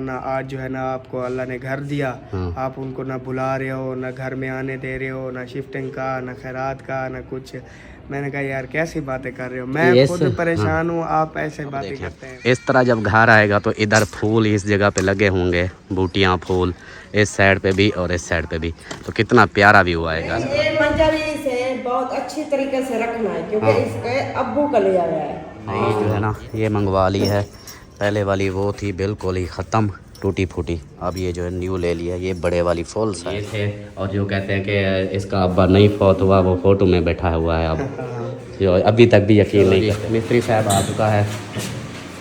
ना आज जो है ना आपको अल्लाह ने घर दिया, आप उनको ना बुला रहे हो, ना घर में आने दे रहे हो, ना शिफ्टिंग का, ना खैरात का, ना कुछ। मैंने कहा यार कैसी बातें कर रहे हो, मैं खुद परेशान हूँ, आप ऐसे बातें करते हैं। इस तरह जब घर आएगा तो इधर फूल इस जगह पे लगे होंगे, बूटियाँ फूल इस साइड पे भी और इस साइड पे भी, तो कितना प्यारा व्यू आएगा। ये मंजरी से बहुत अच्छी तरीके से रखना है क्योंकि इसके अब्बू का लिया गया है। नहीं जो है ना ये मंगवा ली है, पहले वाली वो थी बिल्कुल ही ख़त्म टूटी फूटी, अब ये जो है न्यू ले लिया, ये बड़े वाली फुल साइज है। और जो कहते हैं कि इसका अब्बा नहीं फौत हुआ, वो फ़ोटो में बैठा हुआ है अब, जो अभी तक भी यकीन नहीं करते। मिस्त्री साहब आ चुका है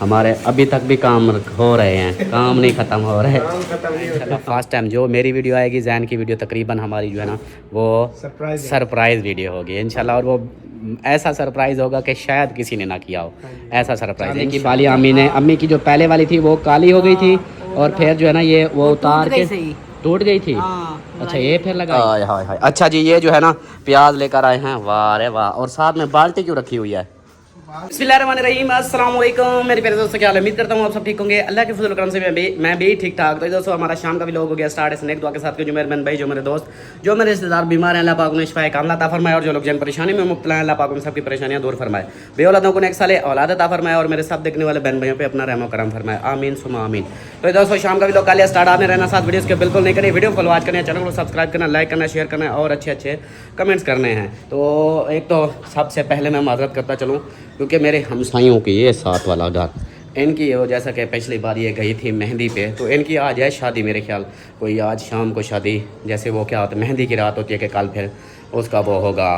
हमारे, अभी तक भी काम हो रहे हैं, काम नहीं ख़त्म हो रहे हैं। फर्स्ट टाइम जो मेरी वीडियो आएगी, जैन की वीडियो तकरीबन हमारी जो है ना वो सरप्राइज़ वीडियो होगी इंशाल्लाह, और वो ऐसा सरप्राइज़ होगा कि शायद किसी ने ना किया हो, ऐसा सरप्राइज़ है कि बाली अम्मी की जो पहले वाली थी वो काली हो गई थी, और फिर जो है ना ये वो उतार के टूट गई थी। अच्छा ये फिर लगा, हाय हाय। अच्छा जी ये जो है ना प्याज लेकर आए हैं, वाह रे वाह, और साथ में बाल्टी क्यों रखी हुई है। बिस्मिल्लाहिर्रहमानिर्रहीम, अस्सलाम वालेकुम मेरे प्यारे दोस्तों, क्या हाल है? उम्मीद करता हूँ आप सब ठीक होंगे, अल्लाह के फजल करम से मैं भी ठीक ठाक। तो दोस्तों हमारा शाम का भी लोग हो गया स्टार्ट, स्नैक दुआ के साथ, जो मेरे बहन भाई, जो मेरे दोस्त, जो मेरे रिश्तेदार बीमार हैं, अल्लाह पाक उन्हें शिफाए कामिला अता फरमाए, और जो लोग जन परेशानी में मुब्तला हैं, अल्लाह पाक उन सबकी परेशानियां दूर फरमाए, बे औलादों को नेक साले औलाद अता फरमाए, और मेरे सब देखने वाले बहन भाइयों पे अपना रहम करम फरमाए, आमीन सुमा आमीन। तो दोस्तों शाम का भी लोग कालिया स्टार्ट, आपने रहना साथ वीडियोस के बिल्कुल नहीं करें, वीडियो फॉलो करना, चैनल को सब्सक्राइब करना, लाइक करना, शेयर करना, और अच्छे अच्छे कमेंट्स करने हैं। तो एक तो सबसे पहले मैं माजरत करता चलूँ क्योंकि मेरे हमसायों की ये साथ वाला घर, इनकी वो जैसा कि पिछली बार ये गई थी मेहंदी पे, तो इनकी आज है शादी, मेरे ख्याल कोई आज शाम को शादी, जैसे वो क्या होता है मेहंदी की रात होती है कि कल फिर उसका वो होगा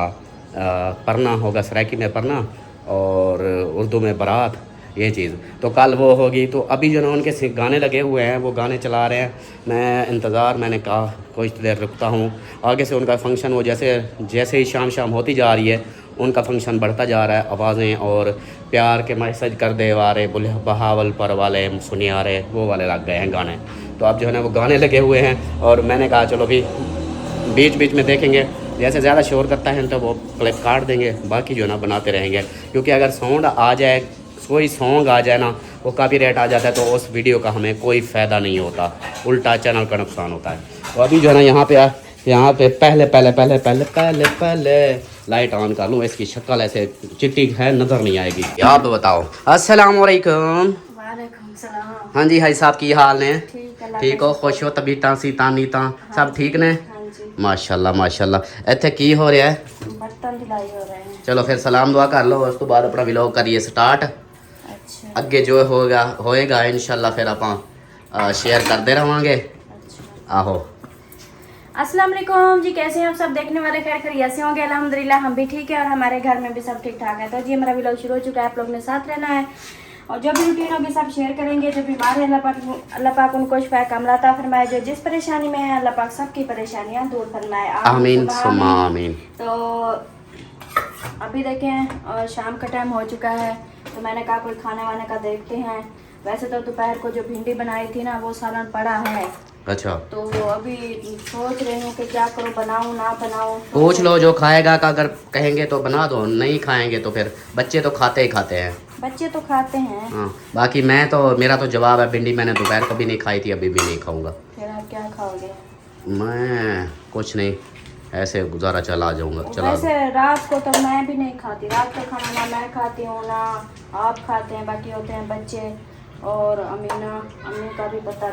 परना होगा, सराइकी में परना और उर्दू में बारात, ये चीज़ तो कल वो होगी। तो अभी जो ना उनके गाने लगे हुए हैं, वो गाने चला रहे हैं, मैंने कहा कुछ देर रुकता हूँ, आगे से उनका फंक्शन वो जैसे ही शाम होती जा रही है उनका फंक्शन बढ़ता जा रहा है, आवाज़ें और प्यार के मैसेज कर दे वारे बोले बहावल पर वाले सुनिया रहे वो वाले लग गए हैं गाने। तो अब जो है ना वो गाने लगे हुए हैं, और मैंने कहा चलो भी बीच बीच में देखेंगे, जैसे ज़्यादा शोर करता है तो वो क्लिप काट देंगे, बाकी जो है ना बनाते रहेंगे, क्योंकि अगर साउंड आ जाए, कोई सॉन्ग आ जाए ना, वो कॉपीराइट आ जाता है, तो उस वीडियो का हमें कोई फ़ायदा नहीं होता, उल्टा चैनल का नुकसान होता है। तो अभी जो है ना यहाँ पे पहले लाइट ऑन कर लूँ, इसकी शक्ल ऐसे चिट्टी है, नज़र नहीं आएगी। आप बताओ। अस्सलाम वालेकुम। वालेकुम सलाम। हाँ जी भाई साहब की हाल ने? ठीक हो, खुश हो, तबीयतां सीतां नीतां सब ठीक ने? माशाल्लाह माशाल्लाह। इत्थे की हो रहा है? बर्तन धुलाई हो रहे हैं। चलो फिर सलाम दुआ कर लो, उस तो बाद अपना व्लॉग करिए स्टार्ट। अच्छा। अगे जो होएगा इंशाल्लाह फिर आप शेयर करते रहेंगे। अच्छा। आहो। अस्सलाम वालेकुम जी, कैसे हैं आप सब देखने वाले? खैर खैरियत से होंगे? अल्हम्दुलिल्लाह हम भी ठीक है, और हमारे घर में भी सब ठीक ठाक है। तो जी हमारा व्लॉग शुरू हो चुका है, आप लोग ने साथ रहना है, और जो भी रूटीन होगी सब शेयर करेंगे। जो बीमार है अल्लाह पाक उनको शिफा कामिला अता फरमाए, जो जिस परेशानी में है अल्लाह पाक सबकी परेशानियां दूर फरमाए, आमीन सुम्मा आमीन। तो अभी देखें और शाम का टाइम हो चुका है, तो मैंने कहा कोई खाने वाने का देखते हैं। वैसे तो दोपहर को जो भिंडी बनाई थी ना वो सालन पड़ा है। अच्छा। तो अभी सोच रही हूँ कि क्या करूँ, बनाऊँ ना बनाऊँ। पूछ लो जो खाएगा का, अगर कहेंगे तो बना दो, नहीं खाएंगे तो फिर बच्चे तो खाते ही खाते हैं। बच्चे तो खाते हैं। हाँ बाकी मेरा तो जवाब है, भिंडी मैंने दोपहर को भी नहीं खाई थी, अभी भी नहीं खाऊंगा। फिर आप क्या खाओगे? मैं कुछ नहीं, ऐसे गुजारा चला जाऊंगा। वैसे रात को तो मैं भी नहीं खाती, रात का खाना ना मैं खाती हूँ ना आप खाते हैं, बाकी होते हैं बच्चे और अम्मी का भी पता,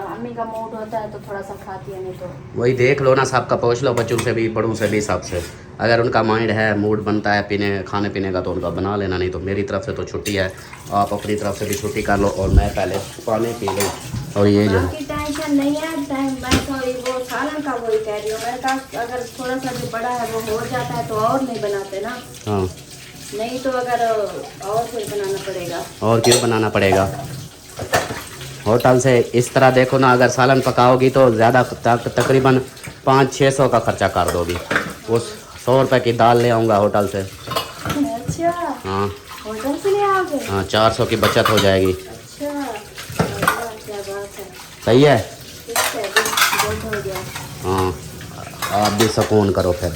अम्मी का मूड होता है तो थोड़ा सा खाती है, नहीं तो वही देख लो ना, सबका पूछ लो, बच्चों से भी बड़ों से भी सबसे, अगर उनका माइंड है मूड बनता है खाने पीने का तो उनका बना लेना, नहीं तो मेरी तरफ से तो छुट्टी है, आप अपनी तरफ से भी छुट्टी कर लो, और मैं पहले पानी पी लूँ। और ये जो टेंशन नहीं है, मैं तो वो सालन का वही कह रही हूँ, मेरे पास अगर थोड़ा सा भी बड़ा है वो हो जाता है तो और नहीं बनाते ना। हाँ नहीं तो अगर और फिर बनाना पड़ेगा। और क्यों बनाना पड़ेगा? होटल से इस तरह देखो ना, अगर सालन पकाओगी तो ज़्यादा तकरीबन 500-600 का खर्चा कर दोगी, उस 100 रुपये की दाल ले आऊँगा होटल से। अच्छा। हाँ होटल से ले आओगे? हाँ 400 की बचत हो जाएगी। अच्छा क्या बात है। सही है। बहुत हो गया। हाँ आप भी सुकून करो फिर।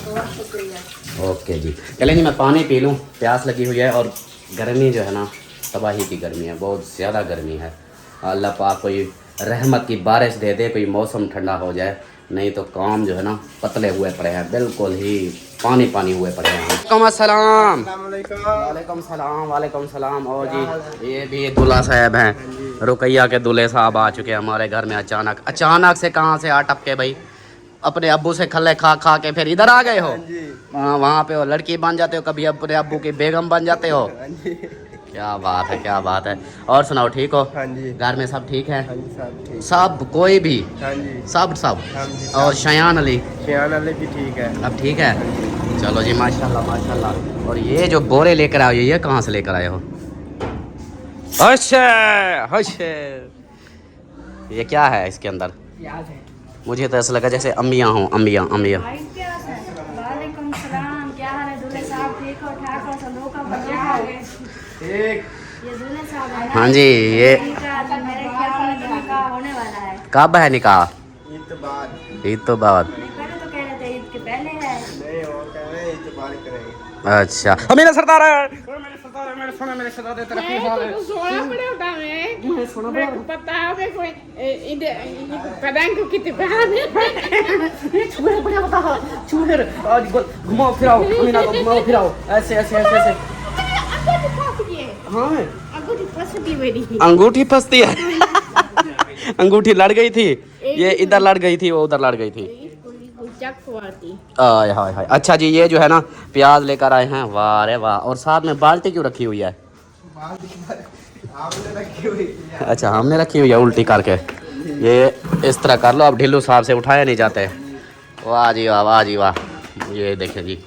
बहुत शुक्रिया। ओके जी चलें जी, मैं पानी पी लूँ, प्यास लगी हुई है, और गर्मी जो है ना तबाही की गर्मी है, बहुत ज़्यादा गर्मी है। अल्लाह पाक कोई रहमत की बारिश दे दे, कोई मौसम ठंडा हो जाए, नहीं तो काम जो है ना पतले हुए पड़े हैं, बिल्कुल ही पानी पानी हुए पड़े हैं। अस्सलाम वालेकुम सलाम वालेकुम सलाम। और जी ये भी दूल्हा साहब हैं, रुकैया के दूल्हे साहब आ चुके हैं हमारे घर में। अचानक से कहाँ से आ टपके भाई? अपने अब्बू से खल्ले खा खा के फिर इधर आ गए हो? वहाँ पे हो लड़की बन जाते हो, कभी अपने अब्बू की बेगम बन जाते हो। क्या बात है, क्या बात है। और सुनाओ, ठीक हो? हाँ जी। घर में सब ठीक है? हाँ जी, सब ठीक। सब कोई भी? हाँ जी। सब सब। हाँ जी। और शयान अली भी ठीक है। अब ठीक है? चलो जी, माशाल्लाह माशाल्लाह। और ये जो बोरे लेकर आए हो, ये कहाँ से लेकर आए हो? अच्छा अच्छा, ये क्या है इसके अंदर? मुझे तो ऐसा लगा जैसे अम्बियाँ हों, अम्बियाँ अम्बियाँ। वालेकुम सलाम, क्या हाल है दूल्हे साहब? ठीक हो, ठाक हो, संदूक का बच्चा हो गए? ठीक। ये दूल्हे साहब है ना? हाँ जी, ये मेरे ख्याल में तो निकाह होने वाला है। कब है निकाह? ईद तो बाद। ईद तो बाद। पहले तो कह रहे थे ईद के पहले है। नहीं, वो कह रहे हैं ईद तो बाद करेंगे। अच्छा, मेरा सरदार है। घुमाओ फिराओ अमीना को, घुमाओ फिराओ ऐसे ऐसे ऐसे ऐसे। हाँ, अंगूठी फंसती है। अंगूठी लड़ गई थी, ये इधर लड़ गई थी, वो उधर लड़ गई थी। हाय हाय हाय। अच्छा जी, ये जो है ना प्याज लेकर आए हैं। वाह रे वाह। और साथ में बाल्टी क्यों रखी हुई है? आपने रखी हुई है। अच्छा, हमने रखी हुई है उल्टी करके। ये इस तरह कर लो, अब ढिल्लू साहब से उठाया नहीं जाते। वाह जी वाह, वाह जी वाह। ये देखें जी,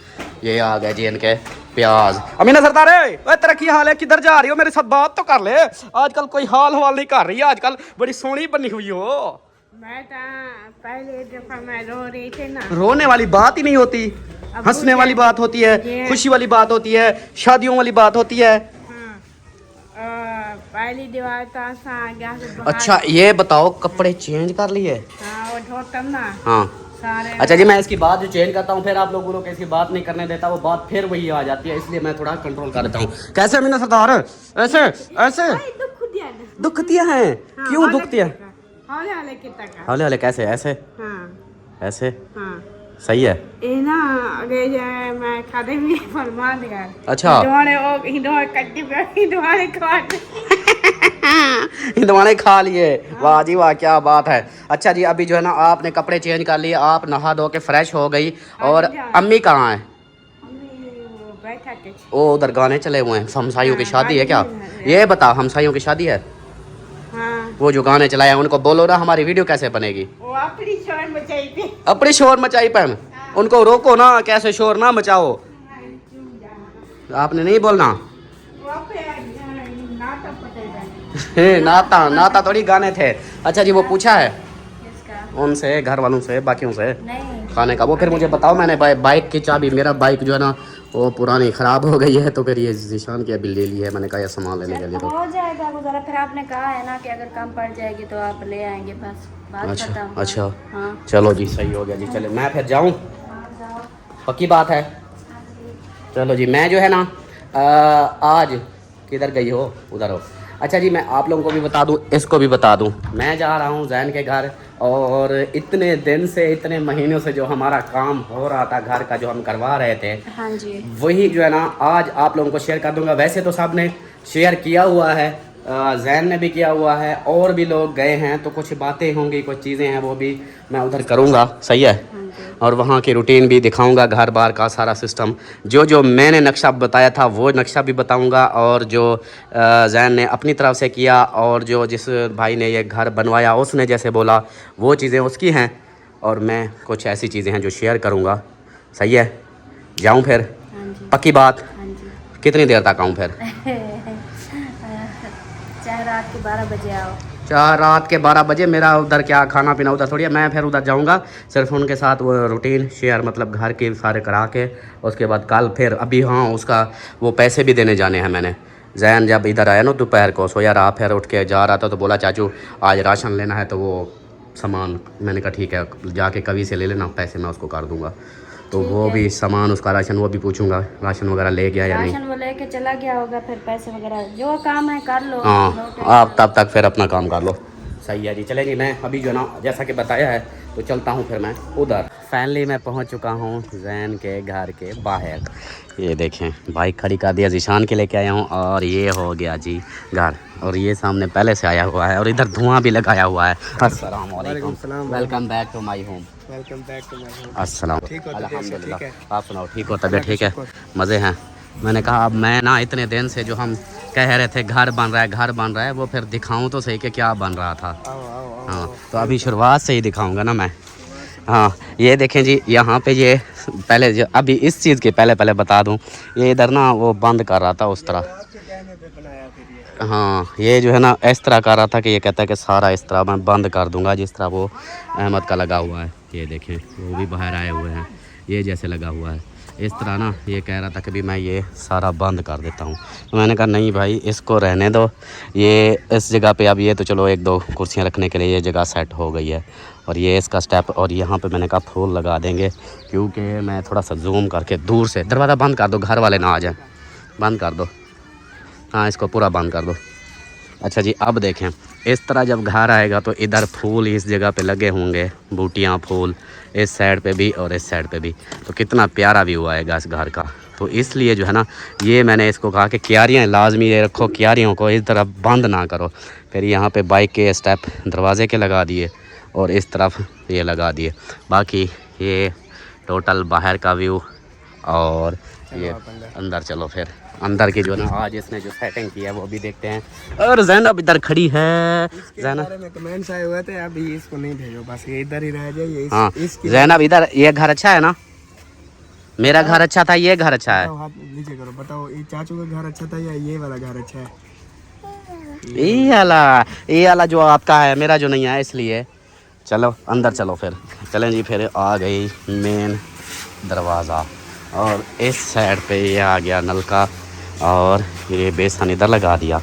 ये आ गए जी इनके प्याज। अमीना सरदार तेरा की हाल है? किधर जा रही हो? मेरे साथ बात तो कर ले। आजकल कोई हाल हवाल नहीं कर रही है, आजकल बड़ी सोहनी बनी हुई हो। मैं पहले दफा मैं रो रही थी ना। रोने वाली बात ही नहीं होती, हंसने वाली बात होती है, खुशी वाली बात होती है, शादियों वाली बात होती है। पहली दीवार तो अच्छा, ये बताओ कपड़े चेंज कर लिए? हाँ, वो धोतम ना हाँ। सारे। अच्छा जी, मैं इसकी बात जो चेंज करता हूँ, फिर आप लोगों को इसकी बात नहीं करने देता, वो बात फिर वही आ जाती है, इसलिए मैं थोड़ा कंट्रोल कर देता हूँ। कैसे अमीना सरदार? ऐसे ऐसे दुख दिया है? क्यों दुख दिया? हौले हौले कैसे? ऐसे ऐसे सही है। ये ना अगे मैं खादे में फरमान दिया। अच्छा, हिंदवाने खा लिए। वाह जी वाह, क्या बात है। अच्छा जी, अभी जो है ना आपने कपड़े चेंज कर लिए, आप नहा धो के फ्रेश हो गई। और अम्मी कहाँ है? वो उधर गाने चले हुए हैं। हमसाइयों की शादी है क्या? ये बताओ, हमसाइयों की शादी है? वो जो गाने चलाए उनको बोलो ना, हमारी वीडियो कैसे बनेगी? वो अपनी शोर मचाई थी। अपनी शोर मचाई पैन, उनको रोको ना, कैसे शोर ना मचाओ। आपने नहीं बोलना। नाता नाता थोड़ी गाने थे। अच्छा जी, वो पूछा है उनसे, घर वालों से, बाकियों से नहीं खाने का? वो फिर मुझे बताओ। मैंने बाइक की चाबी, मेरा बाइक जो है ना वो पुरानी ख़राब हो गई है, तो फिर ये जीशान की अभी ले ली है। मैंने कहा ये सामान लेने के लिए तो हो जाएगा गुजारा। फिर आपने कहा है ना कि अगर कम पड़ जाएगी तो आप ले आएंगे, बस बात अच्छा खत्म। अच्छा, हाँ। चलो जी, सही हो गया जी। चले, मैं फिर जाऊँ? पक्की बात है। चलो जी, मैं जो है ना आज किधर गई हो? उधर हो। अच्छा जी, मैं आप लोगों को भी बता दूं, इसको भी बता दूं, मैं जा रहा हूं जैन के घर। और इतने दिन से, इतने महीनों से जो हमारा काम हो रहा था घर का, जो हम करवा रहे थे, हाँ जी, वही जो है ना आज आप लोगों को शेयर कर दूंगा। वैसे तो सब ने शेयर किया हुआ है, जैन ने भी किया हुआ है, और भी लोग गए हैं, तो कुछ बातें होंगी, कुछ चीज़ें हैं, वो भी मैं उधर करूँगा। सही है। और वहाँ की रूटीन भी दिखाऊंगा, घर बार का सारा सिस्टम, जो जो मैंने नक्शा बताया था वो नक्शा भी बताऊंगा, और जो जैन ने अपनी तरफ से किया, और जो जिस भाई ने ये घर बनवाया उसने जैसे बोला, वो चीज़ें उसकी हैं, और मैं कुछ ऐसी चीज़ें हैं जो शेयर करूंगा। सही है। जाऊं फिर? पक्की बात? कितनी देर तक आऊँ फिर? चाहे रात के 12 बजे आओ। चार रात के 12 बजे? मेरा उधर क्या खाना पीना उधर थोड़ी है। मैं फिर उधर जाऊंगा, सिर्फ उनके साथ वो रूटीन शेयर, मतलब घर के सारे करा के, उसके बाद कल फिर अभी हाँ उसका वो पैसे भी देने जाने हैं मैंने। जैन जब इधर आया ना दोपहर को, सोया रहा, फिर उठ के जा रहा था, तो बोला चाचू आज राशन लेना है, तो वो सामान, मैंने कहा ठीक है, जाके कभी से ले लेना, पैसे मैं उसको कर दूँगा। तो वो भी सामान उसका राशन वो भी पूछूंगा, राशन वगैरह ले गया या नहीं। राशन वो लेके चला गया होगा, फिर पैसे वगैरह जो काम है कर लो। हाँ, आप तब तक फिर अपना काम कर लो। सही है जी, चले जी। मैं अभी जो ना जैसा कि बताया है तो चलता हूँ फिर मैं उधर। फाइनली मैं पहुँच चुका हूँ जैन के घर के बाहर। ये देखें, बाइक खड़ी कर दिया, जीशान के लेके आया हूँ और ये हो गया जी घर। और ये सामने पहले से आया हुआ है और इधर धुआं भी लगाया हुआ है। अस्सलाम वालेकुम, welcome back to my home. Welcome back to my home. अस्सलाम, ठीक हो? अल्हम्दुलिल्लाह। आप सुनाओ, ठीक हो? तबीयत ठीक है? मज़े हैं? मैंने कहा अब मैं ना इतने दिन से जो हम कह रहे थे घर बन रहा है घर बन रहा है, वो फिर दिखाऊं तो सही कि क्या बन रहा था। हाँ, तो अभी शुरुआत से ही दिखाऊंगा ना मैं। हाँ, ये देखें जी, यहाँ पे ये पहले जो अभी इस चीज़ के पहले बता दूँ, ये इधर ना वो बंद कर रहा था उस तरह। हाँ, ये जो है ना इस तरह कर रहा था कि ये कहता है कि सारा इस तरह मैं बंद कर दूंगा जिस तरह वो अहमद का लगा हुआ है। ये देखें, वो भी बाहर आए हुए हैं, ये जैसे लगा हुआ है इस तरह ना। ये कह रहा था कि भी मैं ये सारा बंद कर देता हूँ, तो मैंने कहा नहीं भाई, इसको रहने दो। ये इस जगह पे अब ये तो चलो एक दो कुर्सियाँ रखने के लिए ये जगह सेट हो गई है। और ये इसका स्टेप, और यहाँ पे मैंने कहा फूल लगा देंगे, क्योंकि मैं थोड़ा सा जूम करके दूर से। दरवाज़ा बंद कर दो, घर वाले ना आ जाए, बंद कर दो। हाँ, इसको पूरा बंद कर दो। अच्छा जी, अब देखें, इस तरह जब घर आएगा तो इधर फूल इस जगह पे लगे होंगे, बूटियाँ फूल इस साइड पे भी और इस साइड पे भी, तो कितना प्यारा व्यू आएगा इस घर का। तो इसलिए जो है ना, ये मैंने इसको कहा कि क्यारियाँ लाजमी ये रखो, क्यारियों को इस तरफ बंद ना करो। फिर यहाँ पे बाइक के स्टेप दरवाजे के लगा दिए और इस तरफ ये लगा दिए। बाकी ये टोटल बाहर का व्यू। और ये अंदर चलो, फिर अंदर की जो ना आज इसने जो सेटिंग की है वो भी देखते हैं। और ज़ैनब इधर खड़ी है। ज़ैनब कमेंट्स आए हुए थे, अभी इसको नहीं भेजो, बस ये इधर ही रह जाए। हाँ, ज़ैनब इधर, ये घर अच्छा है ना? मेरा घर अच्छा था, ये घर अच्छा है? हाथ नीचे करो, बताओ ये चाचू का घर अच्छा था या ये वाला घर अच्छा है? ये वाला जो आपका है, मेरा जो नहीं है, इसलिए। चलो अंदर चलो फिर। चलें जी, फिर आ गई मेन दरवाज़ा और इस साइड पे ये आ गया नलका और ये बेसन इधर लगा दिया।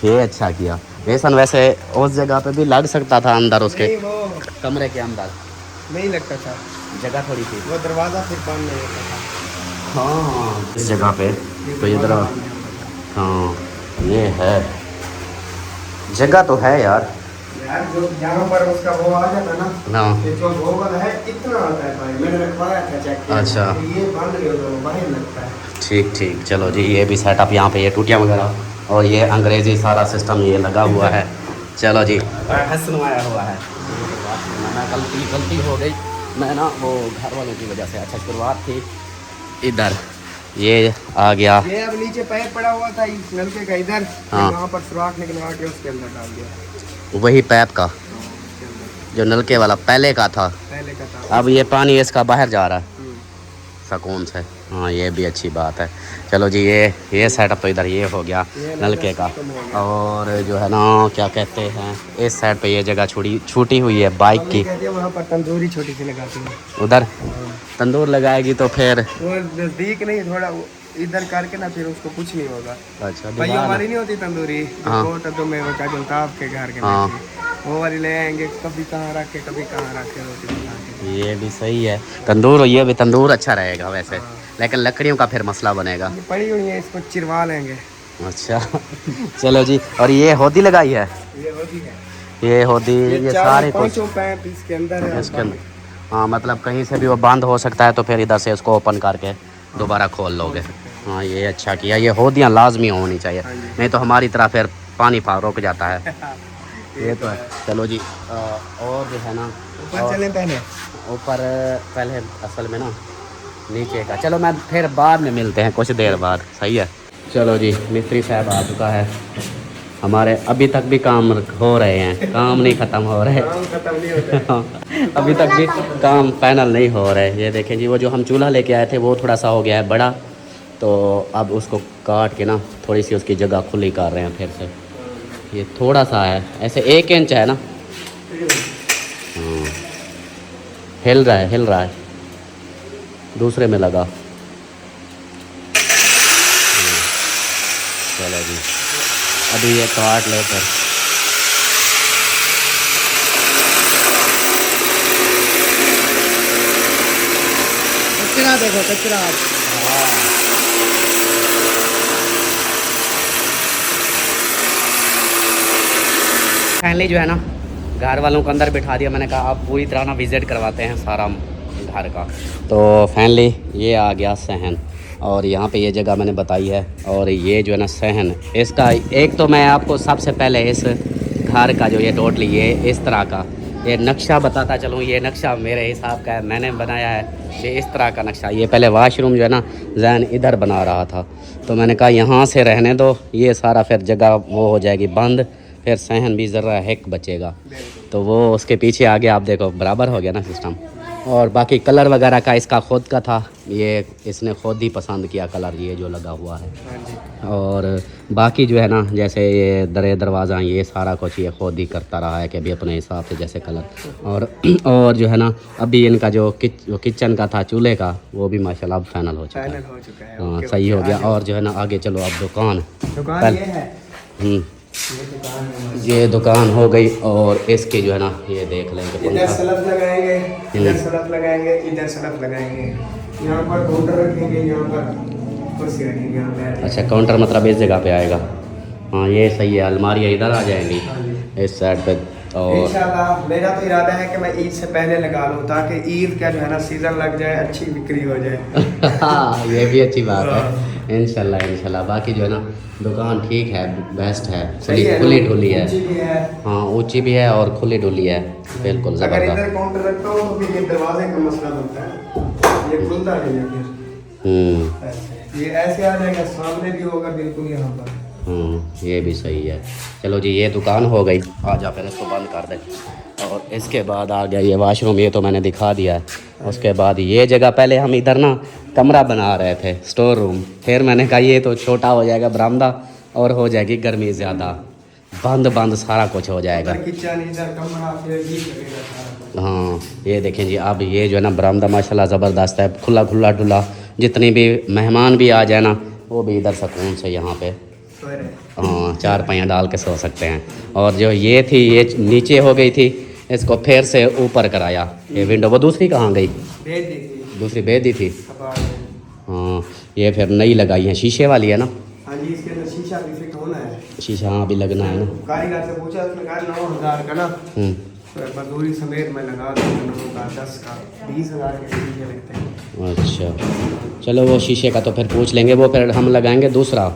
ये अच्छा किया। बेसन वैसे उस जगह पे भी लग सकता था अंदर, उसके कमरे के अंदर नहीं लगता था, जगह थोड़ी थी, वो दरवाज़ा फिर बंद नहीं होता था। हाँ, इस जगह पे तो इधर। हाँ, ये है जगह तो है यार जो यहाँ पर उसका वो आ जाता ना, ना। ये जो वो वाला है कितना आता है भाई, मैंने रखवाया था चेक किया। अच्छा, तो ये बंद नहीं होता, वो बाहर लगता है। ठीक ठीक। चलो जी, ये भी सेटअप यहाँ पे, ये टूटियाँ वगैरह और ये अंग्रेज़ी सारा सिस्टम ये लगा हुआ है। चलो जी, हंसनवाया हुआ है। मैं गलती हो गई, मैं ना वो घर वालों की वजह से। अच्छा, शुरुआत थी इधर, ये आ गया। ये अब नीचे पैर पड़ा हुआ था इस नलके का इधर। हाँ, वहाँ पर सुराख निकलवा के उसके अंदर डाल दिया। वही पैप का जो नलके वाला पहले का था, पहले का था। अब ये पानी इसका बाहर जा रहा है सुकून से। हाँ, ये भी अच्छी बात है। चलो जी, ये सेटअप तो इधर ये हो गया नलके का। और जो है ना क्या कहते हैं, इस साइड पे ये जगह छूटी हुई है बाइक की। वहाँ पर तंदूरी छोटी सी लगाती है, उधर तंदूर लगाएगी तो फिर वो नजदीक नहीं, थोड़ा इधर करके ना, फिर उसको कुछ नहीं होगा। अच्छा, भाई हमारी नहीं होती तंदूरी, हाँ। वो तो मैं वो जलताब के घर के हाँ। वो वाली ले आएंगे, कभी कहाँ रख के कभी कहाँ रख के रोटी बना के। ये भी सही है तंदूर, ये भी तंदूर अच्छा रहेगा वैसे। लेकिन लकड़ियों का फिर मसला बनेगा। ये पड़ी हुई है, इसको चिरवा लेंगे। अच्छा चलो जी, और ये होदी लगाई है, ये होती है, ये होदी, ये सारे कुछ पैप इसके अंदर है। इसके अंदर। हाँ, मतलब कहीं से भी वो बंद हो सकता है, तो फिर इधर से इसको ओपन करके दोबारा खोल लोगे। हाँ, ये अच्छा किया। ये होदियाँ लाजमी होनी चाहिए, नहीं तो हमारी तरह फिर पानी रुक जाता है। ये तो है। चलो जी, और जो है ना ऊपर चलें पहले। ऊपर पहले असल में ना नीचे का, चलो मैं फिर बाद में मिलते हैं कुछ देर बाद। सही है। चलो जी, मिस्त्री साहब आ चुका है हमारे। अभी तक भी काम हो रहे हैं, काम नहीं ख़त्म हो रहे, काम खत्म नहीं होता। अभी तक भी काम फाइनल नहीं हो रहे। ये देखें जी, वो जो हम चूल्हा लेके आए थे वो थोड़ा सा हो गया है बड़ा, तो अब उसको काट के ना थोड़ी सी उसकी जगह खुली कर रहे हैं फिर से। ये थोड़ा सा है, ऐसे 1 इंच है ना। हाँ, हिल रहा है, दूसरे में लगा। चलो जी, अभी ये काट ले फिर। कचरा देखो कचरा। फाइनली जो है ना घर वालों को अंदर बिठा दिया। मैंने कहा आप पूरी तरह ना विज़िट करवाते हैं सारा घर का। तो फाइनली ये आ गया सहन, और यहाँ पे ये जगह मैंने बताई है। और ये जो है ना सहन, इसका एक तो मैं आपको सबसे पहले इस घर का जो ये टोटली ये इस तरह का ये नक्शा बताता चलूँ। ये नक्शा मेरे हिसाब का है, मैंने बनाया है ये इस तरह का नक्शा। ये पहले वाशरूम जो है ना जैन इधर बना रहा था, तो मैंने कहा यहाँ से रहने दो, ये सारा फिर जगह वो हो जाएगी बंद, फिर सहन भी ज़रा हिक बचेगा। तो वो उसके पीछे आगे आप देखो बराबर हो गया ना सिस्टम। और बाकी कलर वगैरह का इसका खुद का था, ये इसने खुद ही पसंद किया कलर ये जो लगा हुआ है। और बाकी जो है ना जैसे ये दरवाज़ा ये सारा कुछ ये खुद ही करता रहा है कि अभी अपने हिसाब से जैसे कलर। और जो है ना अभी इनका जो किचन का था चूल्हे का वो भी माशाल्लाह अब फाइनल हो चुका है। हाँ सही हो गया। और जो है ना आगे चलो अब दुकान ये दुकान हो गई। और इसके जो है ना ये देख लेंगे, इधर सलफ लगाएंगे, इधर सलफ लगाएंगे, इधर सलफ लगाएंगे, यहाँ पर काउंटर रखेंगे, यहाँ पर कुर्सी रखेंगे यहाँ पे। अच्छा काउंटर मतलब इस जगह पे आएगा। हाँ ये सही है, अलमारियाँ इधर आ जाएंगी इस साइड पे। और इंशाल्लाह मेरा तो इरादा है कि मैं ईद से पहले लगा लूँ ताकि ईद का जो है ना सीज़न लग जाए, अच्छी बिक्री हो जाए। ये भी अच्छी बात है इंशाल्लाह। बाकी जो है ना दुकान ठीक है, बेस्ट है, खुली डुली है। हाँ ऊंची भी है और खुली डुली है, बिल्कुल ज़बरदस्त। अगर इधर काउंटर रखता हूँ तो फिर ये दरवाजे का मसला होता है, ये खुलता नहीं है फिर। ये ऐसे आ जाएगा, सामने भी होगा बिल्कुल यहाँ पर। ये भी सही है। चलो जी ये दुकान हो गई, आ जा फिर इसको बंद कर दे। और इसके बाद आ गया ये वाशरूम, ये तो मैंने दिखा दिया है। उसके बाद ये जगह पहले हम इधर ना कमरा बना रहे थे, स्टोर रूम। फिर मैंने कहा ये तो छोटा हो जाएगा बरामदा और हो जाएगी गर्मी ज़्यादा, बंद सारा कुछ हो जाएगा। हाँ ये देखें जी, अब ये जो है ना बरामदा माशाल्लाह ज़बरदस्त है, खुला खुला डुला। जितनी भी मेहमान भी आ जाए ना वो भी इधर सुकून से यहाँ पे हाँ चार पहिया डाल के सो सकते हैं। और जो ये थी ये नीचे हो गई थी, इसको फिर से ऊपर कराया। ये विंडो वो दूसरी कहाँ गई? दूसरी बेदी थी। हाँ ये फिर नई लगाई है, शीशे वाली है ना? हाँ जी, इसके अंदर शीशा भी फिट होना है। शीशा हाँ भी लगना है ना। कारीगर से पूछा, उसने कहा 9,000 का ना मजदूरी समेत मैं लगा दूँगा, 10 का 20,000 के शीशे लगते हैं। अच्छा चलो वो शीशे का तो फिर पूछ लेंगे, वो फिर हम लगाएंगे दूसरा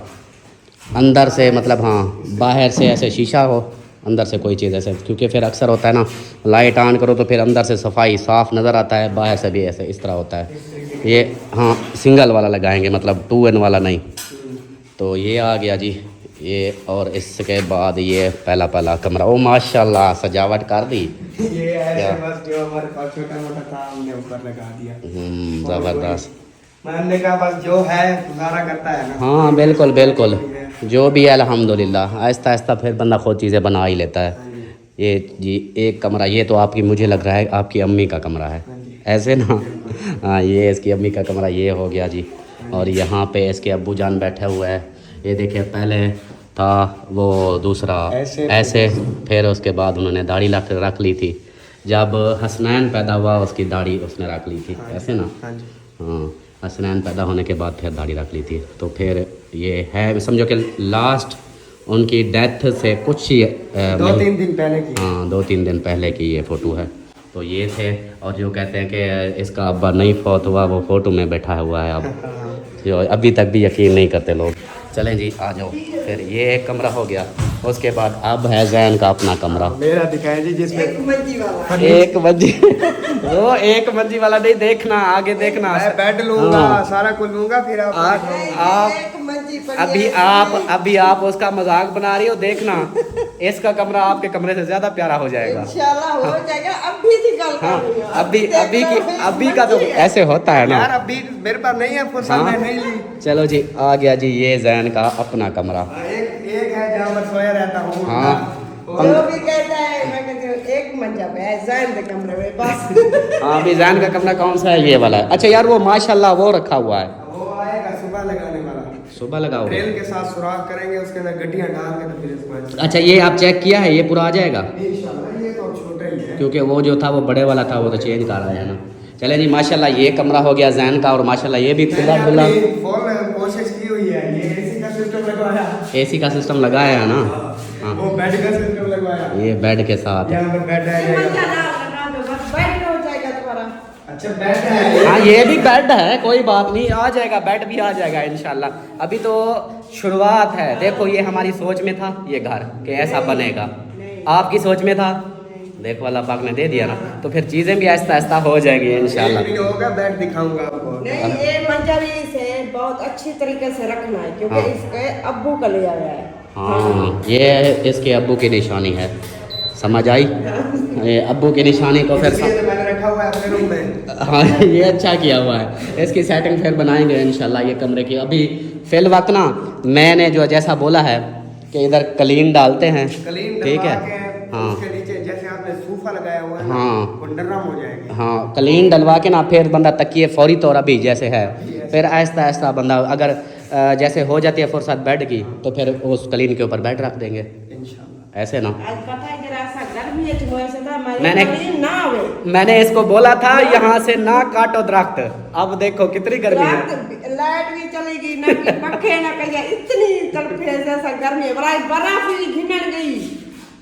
अंदर से, मतलब हाँ बाहर से ऐसे शीशा हो, अंदर से कोई चीज़ ऐसे, क्योंकि फिर अक्सर होता है ना लाइट ऑन करो तो फिर अंदर से सफाई साफ़ नज़र आता है, बाहर से भी ऐसे इस तरह होता है। ये हाँ सिंगल वाला लगाएंगे, मतलब 2 in वाला नहीं। तो ये आ गया जी ये। और इसके बाद ये पहला कमरा, ओ माशाल्लाह सजावट कर दी। ये ऐसे बस जो हमारे पास छोटा मोटा था हमने ऊपर लगा दिया। ज़बरदस्त। मैंने कहा बस जो है गुजारा करता है ना। हाँ बिल्कुल जो भी है अल्हम्दुलिल्लाह, आहिस्ता आहिस्ता फिर बंदा खुद चीज़ें बना ही लेता है। ये जी एक कमरा, ये तो आपकी मुझे लग रहा है आपकी अम्मी का कमरा है ऐसे ना। हाँ ये इसकी अम्मी का कमरा ये हो गया जी। और यहाँ पे इसके अब्बू जान बैठे हुए हैं। ये देखिए पहले था वो दूसरा ऐसे, फिर उसके बाद उन्होंने दाढ़ी रख ली थी। जब हसनैन पैदा हुआ उसकी दाढ़ी उसने रख ली थी ऐसे ना। हाँ हसनैन पैदा होने के बाद फिर दाढ़ी रख ली थी। तो फिर ये है समझो कि लास्ट उनकी डेथ से कुछ ही 2-3 दिन पहले की। हाँ 2-3 दिन पहले की ये फ़ोटो है। तो ये थे। और जो कहते हैं कि इसका अब्बा नहीं फौत हुआ, वो फ़ोटो में बैठा हुआ है अब, जो अभी तक भी यकीन नहीं करते लोग। चलें जी आ जाओ। फिर ये एक कमरा हो गया, उसके बाद अब है जैन का अपना कमरा। मेरा दिखाएं जी, जिसमें एक मंजी वाला। एक मंजी वो एक मंजी वाला नहीं, देखना आगे देखना। मैं बेड लूंगा, सारा कुछ लूंगा, फिर आप एक मंजी पर अभी आप उसका मजाक बना रही हो, देखना इसका कमरा आपके कमरे से ज्यादा प्यारा हो जाएगा इंशाल्लाह हो जाएगा। अभी की गल कर रही हूं। अभी का तो ऐसे होता है ना यार, अभी मेरे पास नहीं है फुर्सत, मैं नहीं ली। चलो जी आ गया जी ये जैन का अपना कमरा। एक है जहाँ मैं सोया रहता हूँ। हाँ जो भी कहता है मैं कहती हूँ एक मंजा पे है जैन के कमरे में बस। हाँ अभी जैन का कमरा कौन सा है? ये वाला है। अच्छा यार वो माशाल्लाह वो रखा हुआ है, वो आएगा सुबह लगाने वाला। सुबह लगाओ, रेल के साथ सुराख करेंगे, उसके अंदर गड्डियाँ डाल के तो फिर इसको। अच्छा ये आप चेक किया है, ये पूरा आ जाएगा? इंशाल्लाह। ये तो छोटा ही है, क्योंकि वो जो था वो बड़े वाला था, वो तो चेंज कर रहा है ना। चले जी माशाल्लाह ये कमरा हो गया जैन का और माशाल्लाह ये भी खुला खुला कोशिश की हुई है, ये एसी का सिस्टम लगवाया, एसी का सिस्टम लगाया है ना। हाँ वो बेड का सिस्टम लगवाया, ये बेड के साथ। यहाँ पे बेड है, बैठ हो जाएगा तुम्हारा। अच्छा बेड है, हाँ ये भी बेड है, कोई बात नहीं, आ जाएगा, बेड भी आ जाएगा इंशाल्लाह। अभी तो शुरुआत है। देखो ये हमारी सोच में था ये घर कि ऐसा बनेगा, आपकी सोच में था, देखो अल्लाह पाक ने दे दिया ना, तो फिर चीज़ें भी आहिस्ता आहिस्ता हो जाएंगी इंशाल्लाह। एक दिन होगा बेड दिखाऊंगा आपको। नहीं, ये मंजर से बहुत अच्छी तरीके से रखना है क्योंकि हाँ। इसके अब्बू का ले आया है। हाँ ये इसके अब्बू की निशानी है, समझ आई? ये अब्बू की निशानी को फिर इसलिए तो मैंने रखा हुआ है अपने रूम में। हाँ ये अच्छा किया हुआ है। इसकी सेटिंग फिर बनाएंगे इंशाल्लाह ये कमरे की। अभी फिल वक्त ना मैंने जो जैसा बोला है कि इधर कलीन डालते हैं, कलीन ठीक है? डलवा के हाँ उसके नीचे जैसे आपने सोफा लगाया हुआ है ना, हाँ। वो नरम हो जाएगी। हाँ कलीन डलवा के ना फिर बंदा तकिए फौरी तौर अभी जैसे है, फिर आहिस्ता आहिस्ता बंदा अगर जैसे हो जाती है फुर्सत बेड की तो फिर उस कलीन के ऊपर बेड रख देंगे इंशाल्लाह। ऐसे ना। आज पता है जरा सा गर्मी है तो ऐसा था मैंने- ना आवे। मैंने इसको बोला था यहाँ से ना काटो दरख्त, अब देखो कितनी गर्मी है। लाइट भी चलेगी ना कि पंखे ना कहिए, इतनी तड़फे जैसा गर्मी है। बर्फ भी घिनन गई,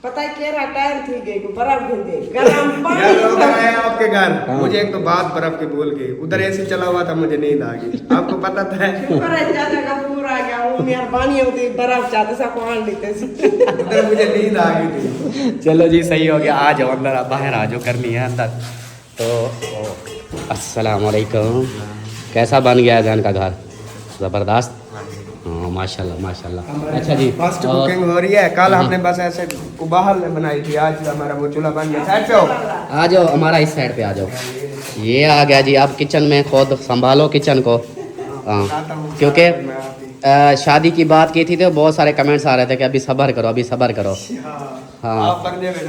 पता है केरा टाइम थी गई बर्फ घिन गई, गरम पानी। यार लोग आए आपके घर, मुझे एक तो बात बर्फ की भूल गई, उधर एसी चला हुआ था, मुझे नींद आ गई। आपको पता था? शुक्र है ज्यादा का पूरा आ गया, वो मेहरबानी होती बर्फ चाहते सब मान लेते उधर मुझे नींद आ गई थी। चलो जी सही हो गया, आ जाओ अंदर, आप बाहर आ जाओ, गर्मी है अंदर। तो अस्सलाम वालेकुम, कैसा बन गया है जैन का घर? ज़बरदस्त। हाँ माशाल्लाह माशाल्लाह। अच्छा जी फर्स्ट कुकिंग हो रही है। कल हमने बस ऐसे उबाल बनाई थी, आज हमारा वो चूल्हा बन गया। साइड पे हो, आ जाओ हमारा इस साइड पे आ जाओ। ये आ गया जी, आप किचन में खुद संभालो किचन को। हाँ क्योंकि शादी की बात की थी तो बहुत सारे कमेंट्स आ रहे थे कि अभी सब्र करो, अभी सब्र करो। हाँ आप बंदे में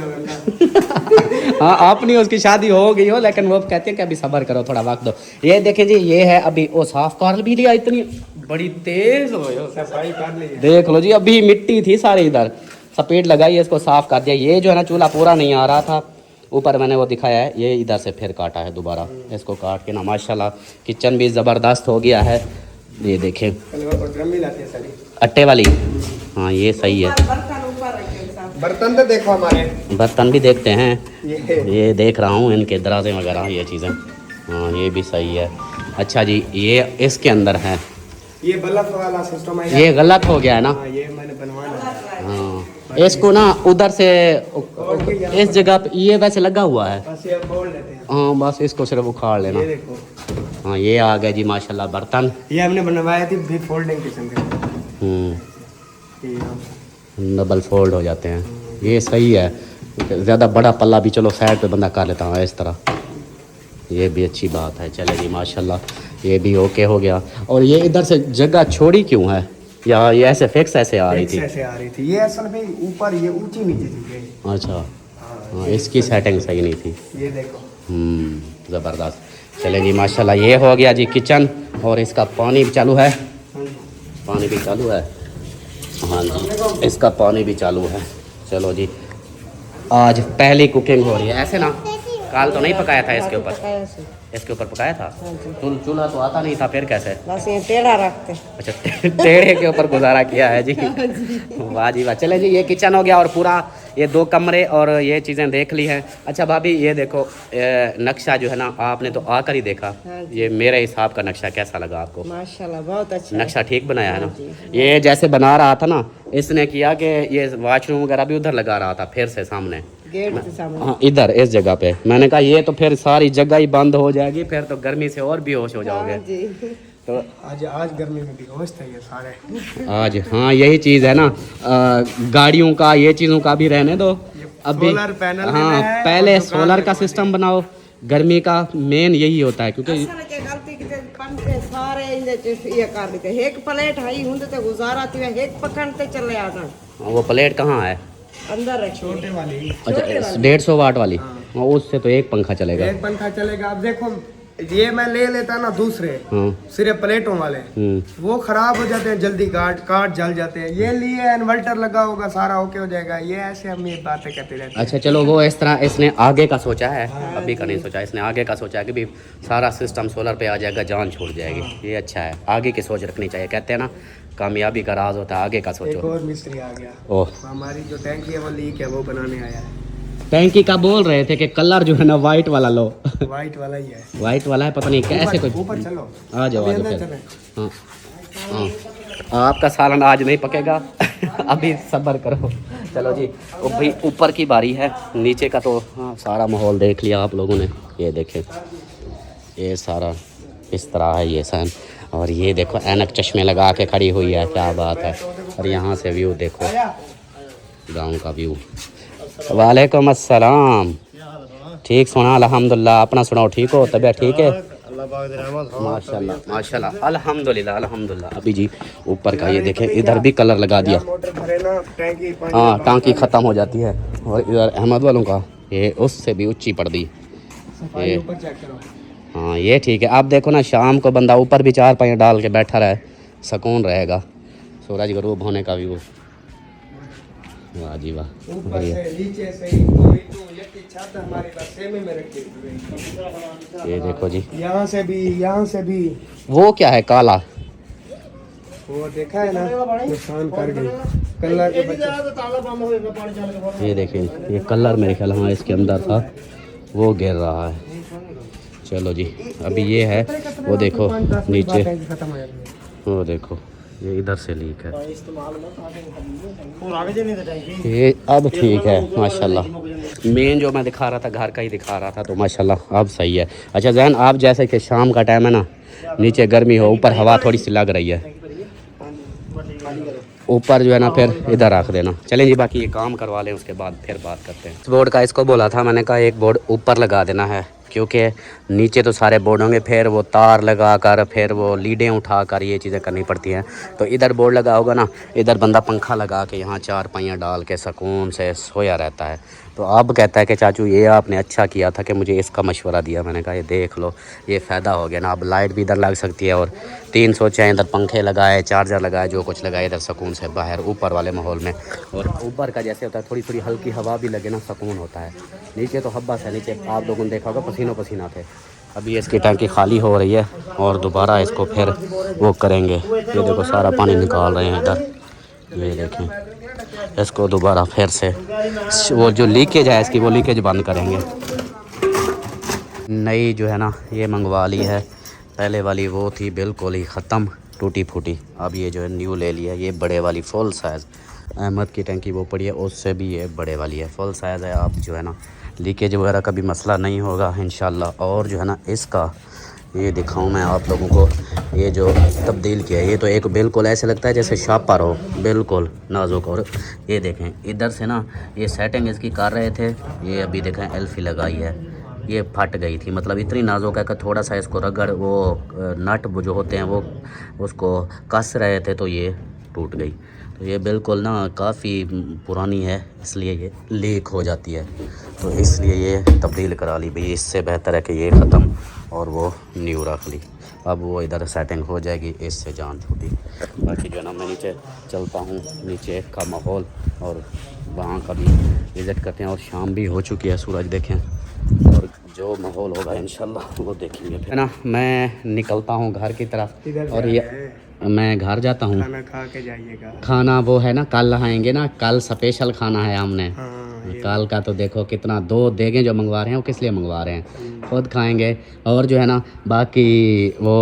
हाँ अपनी उसकी शादी हो गई हो, लेकिन वो कहते हैं कि अभी सब्र करो, थोड़ा वक्त दो। ये देखें जी, ये है अभी वो साफ कर भी लिया, इतनी बड़ी तेज हो सफाई कर ली। देख लो जी, अभी मिट्टी थी सारे इधर, सपेट लगाई, इसको साफ कर दिया। ये जो है ना चूल्हा पूरा नहीं आ रहा था, ऊपर मैंने वो दिखाया है, ये इधर से फिर काटा है दोबारा, इसको काट के ना माशाल्लाह किचन भी ज़बरदस्त हो गया है। ये देखें अट्टे वाली, हाँ ये सही है। बर्तन तो देखो हमारे, बर्तन भी देखते हैं, ये देख रहा हूँ इनके दराजे वगैरह ये चीज़ें। हाँ ये भी सही है। अच्छा जी ये इसके अंदर है, ये बल्ब वाला सिस्टम है। ये गलत हो गया है ना। हाँ, ये मैंने बनवाना है। हाँ इसको ना उधर से इस जगह पे ये वैसे लगा हुआ है। बस ये बोल लेते हैं। हाँ बस इसको सिर्फ उखाड़ लेना। ये देखो, हाँ ये आ गया जी माशाल्लाह बर्तन। ये हमने बनवाया थी भी फोल्डिंग किचन के। डबल फोल्ड हो जाते हैं, ये सही है। ज़्यादा बड़ा पल्ला भी चलो साइड पे बंदा कर लेता है इस तरह, ये भी अच्छी बात है। चले जी माशाल्लाह, ये भी ओके हो गया। और ये इधर से जगह छोड़ी क्यों है, या ये ऐसे फिक्स ऐसे आ रही थी? ऐसे आ रही थी, ये असल में ऊपर ये ऊंची नीचे थी। अच्छा हाँ इसकी सेटिंग सही नहीं थी। ये देखो, ज़बरदस्त। चले जी माशाल्लाह, ये हो गया जी किचन। और इसका पानी भी चालू है, पानी भी चालू है। हाँ जी इसका पानी भी चालू है। चलो जी आज पहली कुकिंग हो रही है ऐसे ना, काल तो नहीं पकाया था इसके ऊपर, इसके ऊपर पकाया था। चूल्हा तो आता नहीं था, फिर कैसे? बस ये टेढ़ा रखते। अच्छा टेढ़े के ऊपर गुजारा किया है जी। वाह जी वाह। चले जी ये किचन हो गया और पूरा ये 2 कमरे और ये चीज़ें देख ली हैं। अच्छा भाभी ये देखो नक्शा जो है ना, आपने तो आकर ही देखा, ये मेरे हिसाब का नक्शा कैसा लगा आपको? माशाल्लाह बहुत अच्छा नक्शा ठीक बनाया है ना। ये जैसे बना रहा था ना, इसने किया कि ये वॉशरूम वगैरह भी उधर लगा रहा था, फिर से सामने गेट के सामने। हाँ इधर इस जगह पे। मैंने कहा ये तो फिर सारी जगह ही बंद हो जाएगी, फिर तो गर्मी से और बेहोश हो जाओगे। तो आज गर्मी में बेहोश थे ये सारे आज। हाँ यही चीज़ है ना, गाड़ियों का ये चीज़ों का भी रहने दो अभी। सोलर पैनल हाँ पहले सोलर का सिस्टम बनाओ, गर्मी का मेन यही होता है क्योंकि सारे ये कर लेते। एक प्लेट हाई होंगे तो गुजारा थी, एक पकड़ते चले आना। वो प्लेट कहाँ है? अंदर रखी छोटे वाली। अच्छा 150 वाट वाली। हाँ उससे तो एक पंखा चलेगा। एक पंखा चलेगा। अब देखो ये मैं ले लेता ना दूसरे सिर्फ प्लेटों वाले, वो खराब हो जाते हैं जल्दी, काट जल जाते हैं। ये लिए इन्वर्टर लगा होगा, सारा ओके हो जाएगा। ये ऐसे हम ये बातें करते रहते हैं। अच्छा चलो, वो इस तरह इसने आगे का सोचा है, अभी का नहीं सोचा। इसने आगे का सोचा है कि भी सारा सिस्टम सोलर पे आ जाएगा, जान छूट जाएगी। ये अच्छा है, आगे की सोच रखनी चाहिए। कहते हैं ना कामयाबी का राज होता है आगे का एक सोचो। और मिस्त्री आ गया, ओह, हमारी जो टैंकी है वो लीक है, वो बनाने आया है। टैंकी का बोल रहे थे कि कलर जो है ना वाइट वाला लो। वाइट वाला ही है, वाइट वाला है, पता नहीं कैसे कोई। ऊपर चलो, आ जाओ, आ अभी जाओ अंदर फिर। चलें। हाँ हाँ, आपका सालन आज नहीं पकेगा। अभी सब्र करो। चलो जी, भाई ऊपर की बारी है। नीचे का तो हाँ सारा माहौल देख लिया आप लोगों ने। ये देखें, ये सारा इस तरह है ये सन। और ये देखो ऐनक चश्मे लगा के खड़ी हुई है, क्या बात है। और यहाँ से व्यू देखो, गांव का व्यू। वालेकुम अस्सलाम। ठीक सुना अल्हम्दुलिल्लाह, अपना सुनाओ, ठीक हो, तबीयत ठीक है? माशाल्लाह माशाल्लाह, अल्हम्दुलिल्लाह अल्हम्दुलिल्लाह। अभी जी ऊपर का ये देखें, इधर भी कलर लगा दिया। हाँ, टांकी ख़त्म हो जाती है। और इधर अहमद वालों का ये उससे भी ऊंची पड़ दी ये। हाँ ये ठीक है। आप देखो ना, शाम को बंदा ऊपर भी चार पाई डाल के बैठा रहे, सुकून रहेगा। सूरज गरूब होने का व्यू, वाह जी वाह, बढ़िया। ये देखो जी, यहाँ से भी वो क्या है काला, वो देखा है ना, नुकसान कर गई कलर के बच्चे। ये देखिए, ये कलर मेरे ख्याल हाँ इसके अंदर था, वो गिर रहा है। चलो जी, अभी ये है, वो देखो नीचे, वो देखो ये इधर से लीक है। ये अब ठीक है माशाल्लाह। मेन जो मैं दिखा रहा था घर का ही दिखा रहा था, तो माशाल्लाह अब सही है। अच्छा जैन, आप जैसे कि शाम का टाइम है ना, नीचे गर्मी हो, ऊपर हवा थोड़ी सी लग रही है, ऊपर जो है ना फिर इधर रख देना। चलें जी, बाकी ये काम करवा लें, उसके बाद फिर बात करते हैं। इस बोर्ड का इसको बोला था मैंने, कहा एक बोर्ड ऊपर लगा देना है, क्योंकि नीचे तो सारे बोर्ड होंगे, फिर वो तार लगा कर, फिर वो लीडें उठा कर ये चीज़ें करनी पड़ती हैं। तो इधर बोर्ड लगा होगा ना, इधर बंदा पंखा लगा के यहाँ चार पाइयाँ डाल के सुकून से सोया रहता है। तो अब कहता है कि चाचू ये आपने अच्छा किया था कि मुझे इसका मशवरा दिया। मैंने कहा ये देख लो, ये फ़ायदा हो गया ना, अब लाइट भी इधर लग सकती है, और 3 सोचे इधर पंखे लगाए, चार्जर लगाए, जो कुछ लगाए इधर सुकून से बाहर ऊपर वाले माहौल में। और ऊपर का जैसे होता है, थोड़ी थोड़ी हल्की हवा भी लगे ना, सुकून होता है। नीचे तो हब्बा से, नीचे आप लोगों ने देखा होगा पसीनों पसीना थे। अभी इसकी टंकी खाली हो रही है और दोबारा इसको फिर वो करेंगे। ये देखो सारा पानी निकाल रहे हैं इधर, ये देखें, इसको दोबारा फिर से वो जो लीकेज है इसकी, वो लीकेज बंद करेंगे। नई जो है ना ये मंगवा ली है, पहले वाली वो थी बिल्कुल ही ख़त्म, टूटी फूटी। अब ये जो है न्यू ले लिया, ये बड़े वाली फुल साइज़। अहमद की टंकी वो पड़ी है, उससे भी ये बड़े वाली है, फुल साइज़ है। अब जो है ना लीकेज वगैरह का भी मसला नहीं होगा इंशाल्लाह। और जो है ना इसका ये दिखाऊं मैं आप लोगों को, ये जो तब्दील किया है, ये तो एक बिल्कुल ऐसे लगता है जैसे शापर हो, बिल्कुल नाजुक। और ये देखें इधर से ना ये सेटिंग इसकी कर रहे थे, ये अभी देखें एल्फी लगाई है, ये फट गई थी, मतलब इतनी नाजुक है कि थोड़ा सा इसको रगड़, वो नट जो होते हैं वो उसको कस रहे थे तो ये टूट गई। तो ये बिल्कुल ना काफ़ी पुरानी है, इसलिए ये लीक हो जाती है, तो इसलिए ये तब्दील करा ली भाई। इससे बेहतर है कि ये ख़त्म और वो न्यू रख ली। अब वो इधर सेटिंग हो जाएगी, इससे जान छूटी। बाकी जो है ना मैं नीचे चलता हूँ, नीचे का माहौल और वहाँ का भी विज़िट करते हैं। और शाम भी हो चुकी है, सूरज देखें, और जो माहौल होगा इंशाल्लाह वो देखेंगे फिर, है ना। मैं निकलता हूँ घर की तरफ, और ये मैं घर जाता हूँ। खाना खा के जाइएगा। खाना वो है ना, कल आएंगे ना, कल स्पेशल खाना है हमने। कल का तो देखो कितना, 2 देगें जो मंगवा रहे हैं वो किस लिए मंगवा रहे हैं, खुद खाएंगे। और जो है ना बाकी वो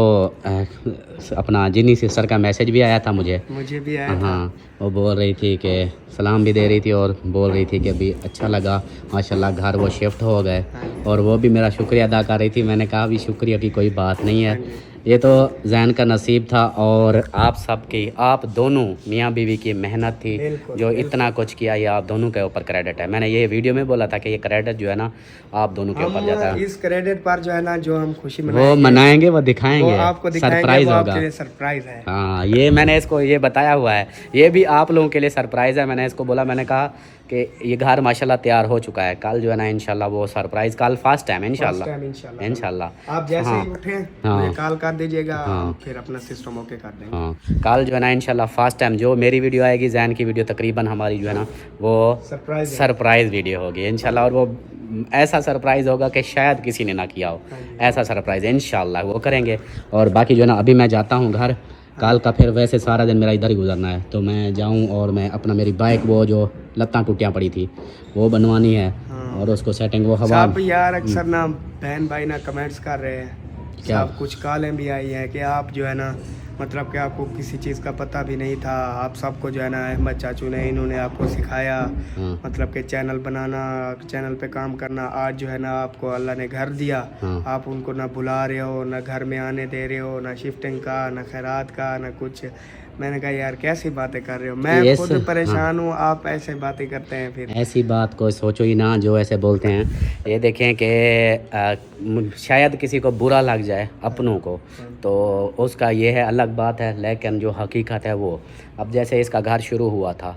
अपना जिनी सिस्टर का मैसेज भी आया था मुझे भी आया। हाँ, वो बोल रही थी कि सलाम भी दे रही थी, और बोल रही थी कि अभी अच्छा लगा माशाल्लाह, घर वो शिफ्ट हो गए, और वो भी मेरा शुक्रिया अदा कर रही थी। मैंने कहा अभी शुक्रिया की कोई बात नहीं है, ये तो जैन का नसीब था, और आप सबकी, आप दोनों मियाँ बीवी की मेहनत थी जो इतना कुछ किया, ये आप दोनों के ऊपर क्रेडिट है। मैंने ये वीडियो में बोला था कि ये क्रेडिट जो है ना आप दोनों के ऊपर जाता है। इस क्रेडिट पर जो है ना जो हम खुशी वो मनाएंगे, वो दिखाएंगे, वो आपको सरप्राइज होगा। सरप्राइज है। हाँ, ये मैंने इसको ये बताया हुआ है, ये भी आप लोगों के लिए सरप्राइज़ है। मैंने इसको बोला, मैंने कहा कि ये घर माशाल्लाह तैयार हो चुका है। कल जो है ना इंशाल्लाह वो सरप्राइज़, कल फर्स्ट टाइम इंशाल्लाह इंशाल्लाह आप जैसे हाँ, ही उठे हाँ, मुझे कॉल कर दीजिएगा, हाँ, फिर अपना सिस्टम ओके कर देंगे। हाँ कल जो है ना इंशाल्लाह फर्स्ट टाइम जो मेरी वीडियो आएगी, जैन की वीडियो तकरीबन हमारी जो है ना वो सरप्राइज़ वीडियो होगी इंशाल्लाह। और वो ऐसा सरप्राइज़ होगा कि शायद किसी ने ना किया हो, ऐसा सरप्राइज़ इंशाल्लाह वो करेंगे। और बाकी जो है ना अभी मैं जाता हूँ घर, कल का फिर वैसे सारा दिन मेरा इधर ही गुजरना है, तो मैं जाऊँ और मैं अपना मेरी बाइक वो जो लत्तां टूटियाँ पड़ी थी वो बनवानी है और उसको सेटिंग वो हवा सब यार अक्सर ना बहन भाई ना कमेंट्स कर रहे हैं, क्या? सब कुछ कॉलें भी आई हैं कि आप जो है ना मतलब कि आपको किसी चीज़ का पता भी नहीं था, आप सबको जो है ना अहमद चाचू ने इन्होंने आपको सिखाया, मतलब कि चैनल बनाना, चैनल पे काम करना। आज जो है ना आपको अल्लाह ने घर दिया, आप उनको ना बुला रहे हो, ना घर में आने दे रहे हो, ना शिफ्टिंग का, ना खैरात का, ना कुछ। मैंने कहा यार कैसी बातें कर रहे हो, मैं खुद परेशान हूँ, आप ऐसे बातें करते हैं। फिर ऐसी बात को सोचो ही ना जो ऐसे बोलते हैं। ये देखें कि शायद किसी को बुरा लग जाए अपनों को, तो उसका ये है अलग बात है, लेकिन जो हकीकत है वो अब जैसे इसका घर शुरू हुआ था,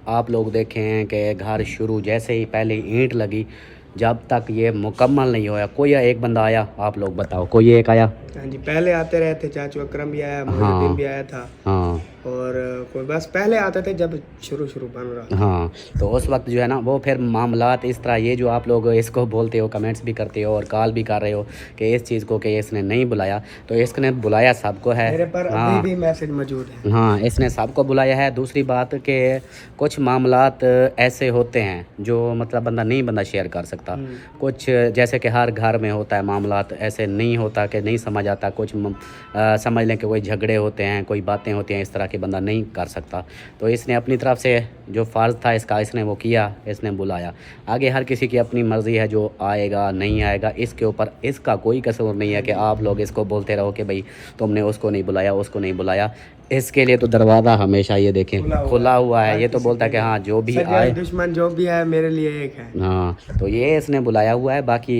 आप लोग देखें कि घर शुरू जैसे ही पहले ईंट लगी, जब तक ये मुकम्मल नहीं होया, कोई एक बंदा आया, आप लोग बताओ, कोई एक आया? हाँ जी, पहले आते रहे थे, चाचू अकरम भी आया, मोहिउद्दीन भी आया था, हाँ, और कोई बस पहले आते थे जब शुरू बन रहा था। हाँ, तो उस वक्त जो है ना वो फिर मामलात इस तरह, ये जो आप लोग इसको बोलते हो, कमेंट्स भी करते हो और कॉल भी कर रहे हो कि इस चीज़ को कि इसने नहीं बुलाया, तो इसने बुलाया सबको है, मेरे पर हाँ, अभी भी मैसेज मौजूद है। हाँ, इसने सबको बुलाया है। दूसरी बात कि कुछ मामलात ऐसे होते हैं जो मतलब बंदा शेयर कर सकता, कुछ जैसे कि हर घर में होता है मामलात, ऐसे नहीं होता कि नहीं समझ आता, कुछ समझ लें कि कोई झगड़े होते हैं, कोई बातें होती हैं, इस तरह की बंदा नहीं कर सकता। तो इसने अपनी तरफ से जो फ़र्ज़ था इसका, इसने वो किया, इसने बुलाया। आगे हर किसी की अपनी मर्ज़ी है, जो आएगा नहीं आएगा इसके ऊपर इसका कोई कसूर नहीं है कि आप लोग इसको बोलते रहो कि भाई तुमने उसको नहीं बुलाया, उसको नहीं बुलाया। इसके लिए तो दरवाज़ा हमेशा ये देखें खुला हुआ है। ये तो बोलता है कि हाँ जो भी आए, दुश्मन जो भी है मेरे लिए एक है। हाँ, तो ये इसने बुलाया हुआ है। बाकी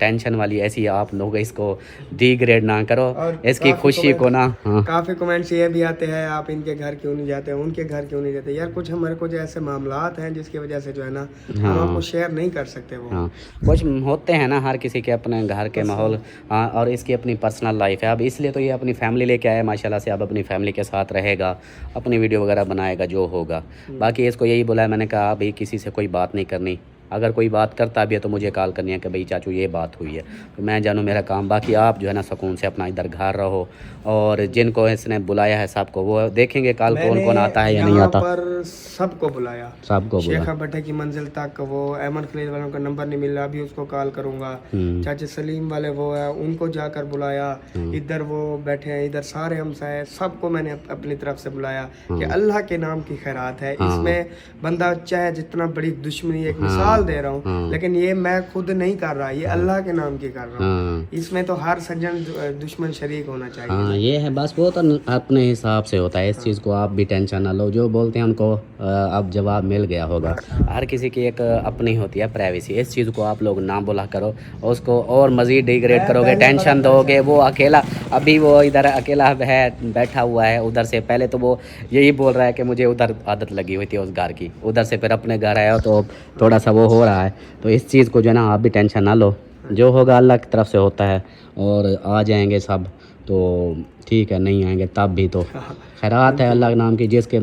टेंशन वाली ऐसी आप लोग इसको डिग्रेड ना करो, इसकी खुशी को ना। हाँ, काफ़ी कमेंट्स ये भी आते हैं आप इनके घर क्यों नहीं जाते, उनके घर क्यों नहीं जाते। यार कुछ हमारे कुछ ऐसे मामलात हैं जिसकी वजह से जो है ना हम आपको शेयर नहीं कर सकते वो। हाँ, कुछ होते हैं ना, हर किसी के अपने घर के माहौल, हाँ, और इसकी अपनी पर्सनल लाइफ है। अब इसलिए तो ये अपनी फैमिली लेके आया माशाल्लाह से, अब अपनी फैमिली के साथ रहेगा, अपनी वीडियो वगैरह बनाएगा जो होगा। बाकी इसको यही बोला है मैंने, कहा भाई किसी से कोई बात नहीं करनी, अगर कोई बात करता भी है तो मुझे कॉल करनी है कि भाई चाचू ये बात हुई है, तो मैं जानूँ मेरा काम। बाकी आप जो है ना सुकून से अपना इधर घर रहो, और जिनको इसने बुलाया है सबको वो देखेंगे कल कौन कौन आता है या नहीं आता। पर सबको बुलाया, सबको बुलाया। शेख भट्टे की मंजिल तक, वो अहमद खलील वालों का नंबर नहीं मिल रहा, अभी उसको कॉल करूंगा। चाचा सलीम वाले वो है, उनको जाकर बुलाया। इधर वो बैठे हैं, इधर सारे हमसाए, सबको मैंने अपनी तरफ से बुलाया कि अल्लाह के नाम की खैरात है। इसमें बंदा चाहे जितना बड़ी दुश्मनी, एक मिसाल दे रहा हूँ, लेकिन ये मैं खुद नहीं कर रहा, ये अल्लाह के नाम की कर रहा हूँ। इसमें तो हर सज्जन दुश्मन शरीक होना चाहिए। हाँ, ये है बस, वो तो अपने हिसाब से होता है। इस चीज़ को आप भी टेंशन ना लो, जो बोलते हैं उनको अब जवाब मिल गया होगा। हर किसी की एक अपनी होती है प्राइवेसी, इस चीज़ को आप लोग ना बोला करो, उसको और मज़ीद डिग्रेड करोगे, टेंशन दोगे। वो अकेला, अभी वो इधर अकेला है, बैठा हुआ है उधर से, पहले तो वो यही बोल रहा है कि मुझे उधर आदत लगी हुई थी उस घर की, उधर से फिर अपने घर आया तो थोड़ा सा वो हो रहा है। तो इस चीज़ को जो है ना आप भी टेंशन ना लो, जो होगा अल्लाह की तरफ से होता है, और आ जाएंगे सब तो ठीक है, नहीं आएंगे तब भी तो खैरात है अल्लाह के नाम की, जिसके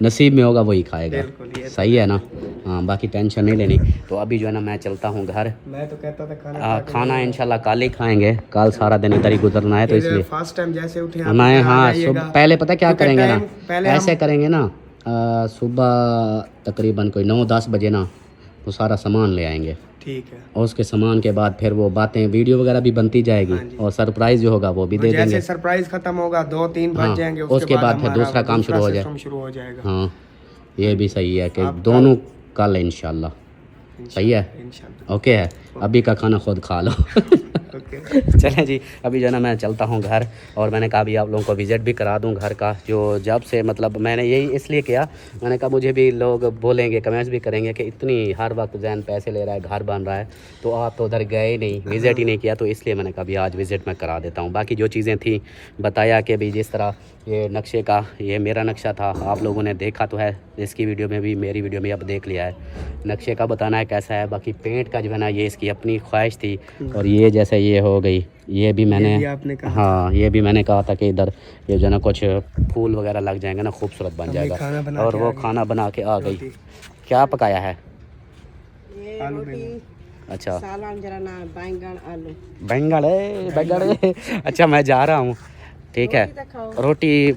नसीब में होगा वही खाएगा। सही है ना? हाँ, बाकी टेंशन नहीं लेनी। तो अभी जो है ना मैं चलता हूँ घर। मैं तो कहता था खाना इंशाल्लाह कल ही खाएंगे, कल सारा दिन इधर ही गुजरना है, तो इसलिए फर्स्ट टाइम जैसे उठे मैं, हाँ, पहले पता क्या करेंगे ना, ऐसे करेंगे ना, सुबह तकरीबन कोई 9-10 बजे ना वो सारा सामान ले आएंगे, ठीक है, और उसके सामान के बाद फिर वो बातें, वीडियो वगैरह भी बनती जाएगी, और सरप्राइज जो होगा वो भी दे देंगे। जैसे सरप्राइज खत्म होगा 2-3 बज जाएंगे, उसके बाद फिर दूसरा काम शुरू हो जाएगा। हाँ, ये भी सही है कि दोनों कल इंशाल्लाह। सही है, ओके है। अभी का खाना खुद खा लो। ओके। चलें जी, अभी जो है ना मैं चलता हूँ घर, और मैंने कहा अभी आप लोगों को विज़िट भी करा दूँ घर का, जो जब से मतलब मैंने यही इसलिए किया, मैंने कहा मुझे भी लोग बोलेंगे, कमेंट्स भी करेंगे कि इतनी हर वक्त जैन पैसे ले रहा है, घर बन रहा है, तो आप तो उधर गए नहीं, विज़िट ही नहीं किया, तो इसलिए मैंने कहा अभी आज विज़िट मैं करा देता हूँ। बाकी जो चीज़ें थी बताया कि अभी जिस तरह ये नक्शे का, ये मेरा नक्शा था, आप लोगों ने देखा तो है, इसकी वीडियो में भी, मेरी वीडियो में अब देख लिया है, नक्शे का बताना है कैसा है। बाकी पेंट का जो है ना ये इसकी अपनी ख्वाहिश थी, और ये जैसे ये हो गई, ये भी मैंने, आपने कहा हाँ ये भी मैंने कहा था कि इधर ये जो है ना कुछ फूल वगैरह लग जाएंगे ना, खूबसूरत बन जाएगा। और वो खाना बना के आ गई। क्या पकाया है? ये आलू रोटी, अच्छा सालन जरा ना, बैंगन आलू। बैंगन अच्छा मैं जा रहा हूँ, ठीक है। रोटी तो खाओ। रोटी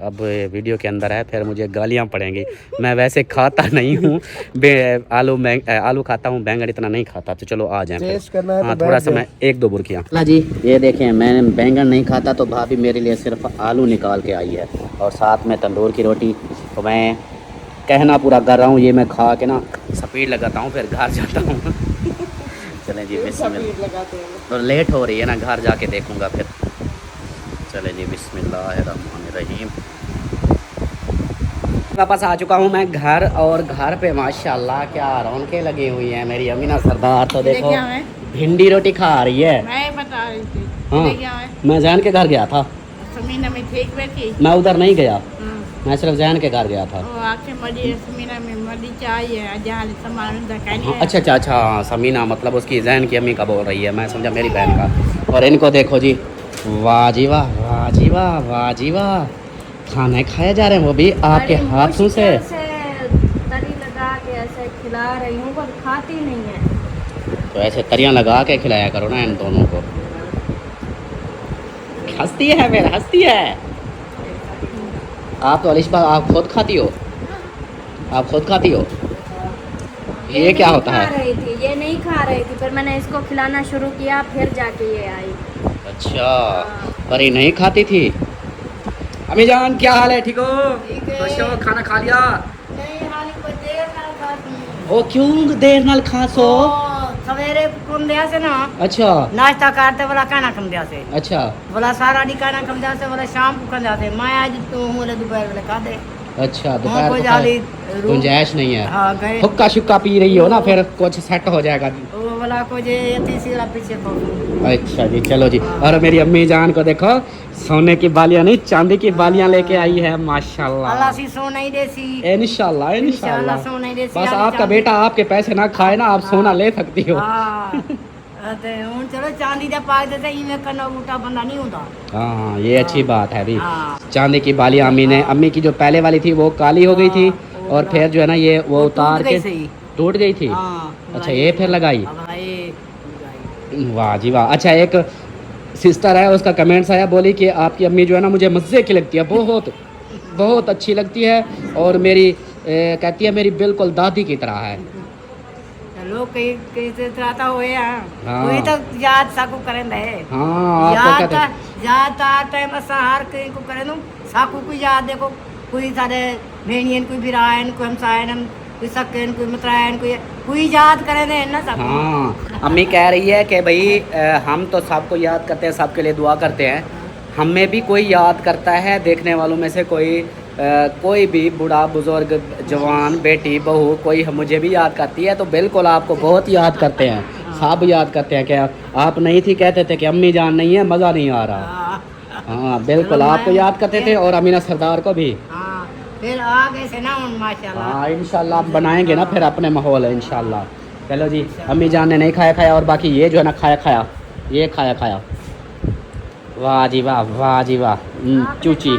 अब वीडियो के अंदर है, फिर मुझे गालियाँ पड़ेंगी। मैं वैसे खाता नहीं हूँ, आलू खाता हूँ, बैंगन इतना नहीं खाता। तो चलो आ जाएं टेस्ट फिर। करना है तो हाँ थोड़ा बैठ सा मैं 1-2 बुर्कियाँ ला जी। ये देखें, मैं बैंगन नहीं खाता, तो भाभी मेरे लिए सिर्फ आलू निकाल के आई है, और साथ में तंदूर की रोटी। तो मैं कहना पूरा कर रहा हूँ, ये मैं खा के ना स्पीड लगाता हूँ, फिर घर जाता हूँ। चलें जी, बिस्मिल्लाह। लगाते हैं। तो लेट हो रही है ना, घर जाके देखूँगा फिर। चलें जी, बिस्मिल्लाहिर्रहमानिर्रहीम। वापस आ चुका हूँ मैं घर, और घर पे माशाल्लाह क्या रौनकें लगी हुई हैं। मेरी अमीना सरदार तो देखो भिंडी रोटी खा रही है। मैं बता रही थी। हाँ मैं जैन के घर गया था, समीना में ठीक बैठी। मैं उधर नहीं गया, मैं सिर्फ जैन के घर गया था। समीना में मदी चाहिए जहाँ सामान हाँ, अच्छा समीना मतलब उसकी जैन की अम्मी का बोल रही है, मैं समझा मेरी बहन का। और इनको देखो जी, वाह जी वाह, वाह जी वाह, वाह जी वाह, खाने खाए जा रहे हैं वो भी आपके हाथों से। तरी लगा के ऐसे खिला रही हूँ, पर खाती नहीं है। तो ऐसे तरियां लगा के खिलाया करो ना इन दोनों को। हंसती है फिर, हंसती है। आप तो अलिशबा आप खुद खाती हो, आप खुद खाती हो। ये क्या होता है? ये नहीं खा रही थी, फिर मैंने इसको खिलाना शुरू किया, फिर जाके ये आई। अच्छा, पर ये नहीं खाती थी। अम्मी जान क्या हाल है, ठीक हो? खुश हो? खाना खा लिया? नहीं हाली को देर ना खाती। ओ क्यों देर नाल खा सो? सवेरे कम दिया से ना, अच्छा नाश्ता करते बोला खाना कम दिया से, अच्छा बोला सारा डी खाना कम दिया से, बोला शाम को कम दिया से। मैं आज तो बोले दोपहर वाले खा दे। अच्छा दोपहर को को जाली गुंजाइश नहीं है। हाँ गए। हुक्का शुक्का पी रही हो ना, फिर कुछ सेट हो जाएगा। वो बोला को जे यती सीरा पीछे पड़ो। अच्छा जी, चलो जी। और मेरी अम्मी जान को देखो, सोने की बालियां नहीं चांदी की बालियां लेके आई है, माशाल्लाह। अल्लाह सी सोना ही देसी। इंशाल्लाह इंशाल्लाह। सोना ही देसी। बस आपका बेटा आपके पैसे ना खाए ना, आप सोना ले सकती हो। हाँ ते हुन चलो चांदी दा पाक देते इवें करना उल्टा बंदा नहीं होता। हाँ ये अच्छी बात है भी। हाँ। चांदी की बालियां अम्मी ने, अम्मी की जो पहले वाली थी वो काली हो गई थी, और फिर जो है ना ये वो उतार के टूट गई थी। अच्छा ये फिर लगाई। वाह जी वाह। अच्छा एक सिस्टर है, उसका कमेंट्स आया, बोली कि आपकी अम्मी जो है ना मुझे मज़े की लगती है, बहुत बहुत अच्छी लगती है, और मेरी कहती है मेरी बिल्कुल दादी की तरह है। लोग कई कैसे चाहता हुए हैं, हाँ। कोई तो याद साकू करें दे। हाँ आपको कहते याद टाइम असा हर कई को करें दो साकू को याद देखो, कोई सारे भेणियन कोई बिरायन कोई हमसायन कोई सकन कोई मतरायन कोई याद करें दे ना साकू। हाँ अम्मी कह रही है कि भाई हम तो सबको याद करते हैं, सबके लिए दुआ करते हैं, हमें भी कोई याद करता है, देखने वालों में से कोई भी बूढ़ा बुजुर्ग जवान बेटी बहू कोई मुझे भी याद करती है। तो बिल्कुल आपको बहुत याद करते हैं, सब याद करते हैं। क्या आप नहीं थी कहते थे कि अम्मी जान नहीं है, मज़ा नहीं आ रहा। हाँ बिल्कुल आपको याद करते थे, और अमीना सरदार को भी। फिर आ गए से ना माशाल्लाह। हाँ इंशाल्लाह आप बनाएंगे ना फिर अपने माहौल है इंशाल्लाह। चलो जी, अम्मी जान ने नहीं खाया, और बाकी ये जो है ना खाया, ये खाया। वाह जी वाह, वाह जी वाह। चूची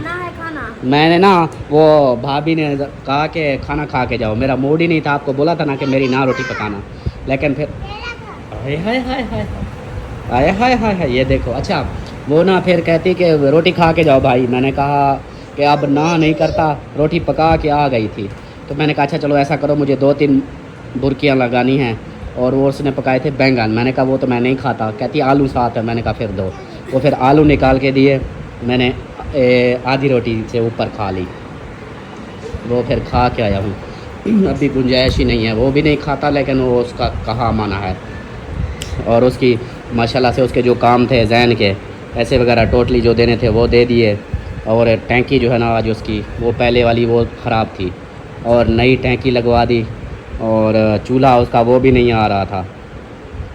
मैंने ना वो भाभी ने कहा कि खाना खा के जाओ, मेरा मूड ही नहीं था, आपको बोला था ना कि मेरी ना रोटी पकाना, लेकिन फिर हाय ये देखो। अच्छा वो ना फिर कहती कि रोटी खा के जाओ भाई, मैंने कहा कि अब ना नहीं करता, रोटी पका के आ गई थी। तो मैंने कहा अच्छा चलो ऐसा करो, मुझे 2-3 बुर्कियाँ लगानी हैं, और वो उसने पकाए थे बैंगन, मैंने कहा वो तो मैं नहीं खाता, कहती आलू साथ है, मैंने कहा फिर दो। वो फिर आलू निकाल के दिए, मैंने आधी रोटी से ऊपर खा ली, वो फिर खा के आया हूँ। अभी गुंजाइश ही नहीं है, वो भी नहीं खाता, लेकिन वो उसका कहा माना है। और उसकी माशाल्लाह से उसके जो काम थे जैन के पैसे वगैरह टोटली जो देने थे वो दे दिए। और टैंकी जो है ना आज उसकी वो पहले वाली वो ख़राब थी और नई टैंकी लगवा दी। और चूल्हा उसका वो भी नहीं आ रहा था,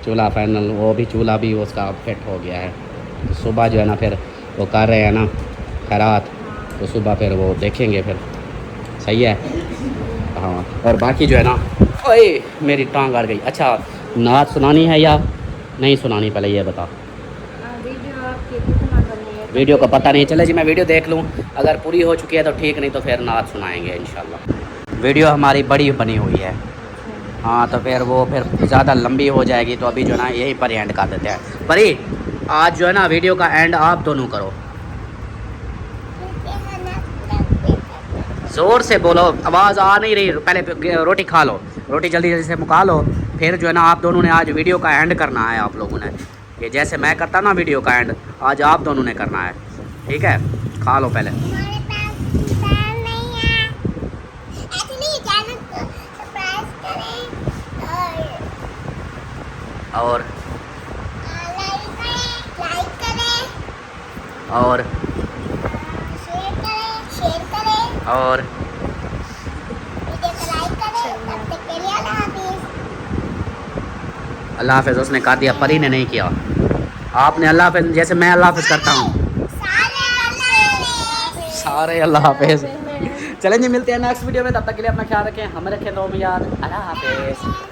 चूल्हा फाइनल वो भी चूल्हा भी उसका फिट हो गया है। तो सुबह जो है ना फिर वो कर रहे हैं ना खैरात, तो सुबह फिर वो देखेंगे फिर। सही है हाँ। और बाकी जो है ना, ओए मेरी टांग अड़ गई। अच्छा नात सुनानी है या नहीं सुनानी, पहले ये बता। वीडियो का पता नहीं चले जी, मैं वीडियो देख लूँ, अगर पूरी हो चुकी है तो ठीक, नहीं तो फिर नात सुनाएंगे इंशाल्लाह। वीडियो हमारी बड़ी बनी हुई है हाँ, तो फिर वो फिर ज़्यादा लंबी हो जाएगी, तो अभी जो है ना यहीं पर एंड कर देते हैं। परी आज जो है ना वीडियो का एंड आप दोनों करो, ज़ोर से बोलो, आवाज़ आ नहीं रही। पहले रोटी खा लो, रोटी जल्दी जल्दी से मुका लो, फिर जो है ना आप दोनों ने आज वीडियो का एंड करना है। आप लोगों ने ये जैसे मैं करता ना वीडियो का एंड, आज आप दोनों ने करना है, ठीक है? खा लो पहले। और और और अल्लाह हाफ़िज़ उसने कहा दिया, परी ने नहीं किया। आपने अल्लाह हाफ़िज़ जैसे मैं अल्लाह हाफ़िज़ करता हूँ, सारे अल्लाह हाफ़िज़। चलें जी, मिलते हैं नेक्स्ट वीडियो में, तब तक के लिए अपना ख्याल रखें, हमें रखें दो में याद। अल्लाह हाफ़िज़।